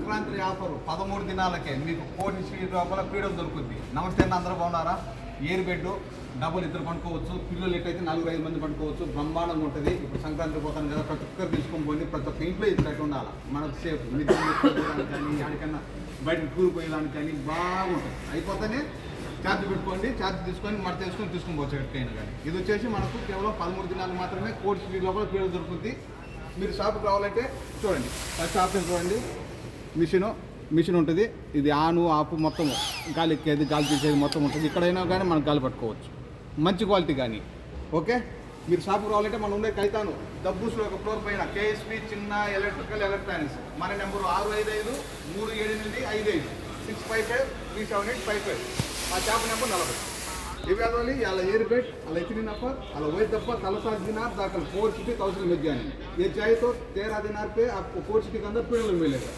Sankranti offer 13 దినాలకే మీకు కోటి sweet లోపల పీడలు దొరుకుద్ది. నమస్తే అన్న, అందరూ బాగున్నారా? ఎయిర్ బెడ్ డబుల్ ఇద్దరు పండుకోవచ్చు, పిల్లలు ఎట్టయితే 4-5 మంది పండుకోవచ్చు. బ్రహ్మాండంగా ఉంటుంది. ఇప్పుడు సంక్రాంతి పోతాను కదా, ప్రతి ఒక్కరు తీసుకొని పోయింది, ప్రతి ఒక్క ఇంట్లో ఇది కట్టి ఉండాలి. మనకు సేఫ్ నిద్రపోయడానికి కానీ ఎక్కడికన్నా బయటకు కూలిపోయేదానికి కానీ బాగుంటుంది. అయిపోతేనే ఛార్జ్ పెట్టుకోండి, ఛార్జ్ తీసుకొని మడత తీసుకొని పోవచ్చు ఎక్కడికైనా కానీ. ఇది వచ్చేసి మనకు కేవలం 13 దినాలు మాత్రమే కోటి స్వీట్ లోపల పీడలు దొరుకుతుంది. మీరు షాప్కి రావాలంటే చూడండి, ఫస్ట్ ఆప్షన్ చూడండి, మిషన్ ఉంటుంది. ఇది ఆను ఆపు మొత్తం గాలి ఎక్కేది గాలి తీసేది మొత్తం ఉంటుంది. ఇక్కడైనా కానీ మనం గాలి పట్టుకోవచ్చు, మంచి క్వాలిటీ కానీ. ఓకే, మీరు షాప్కి రావాలంటే మనం ఉండే కైతాను డబ్బూస్లో ఒక ఫ్లోర్ పైన కేఎస్పీ చిన్న ఎలక్ట్రానిక్స్. మన నెంబరు 65537855 655-378-55. మా షాప్ నెంబర్ 40. ఇవి అదోలి అలా एयर बेड अला इतनी नफर अला वही दफा 30 दिनार दाखिल 450,000 मिल जाएंगे. ये चाहे तो 13 दिनार पे आपको 450 के अंदर पीड़ल मिलेगा.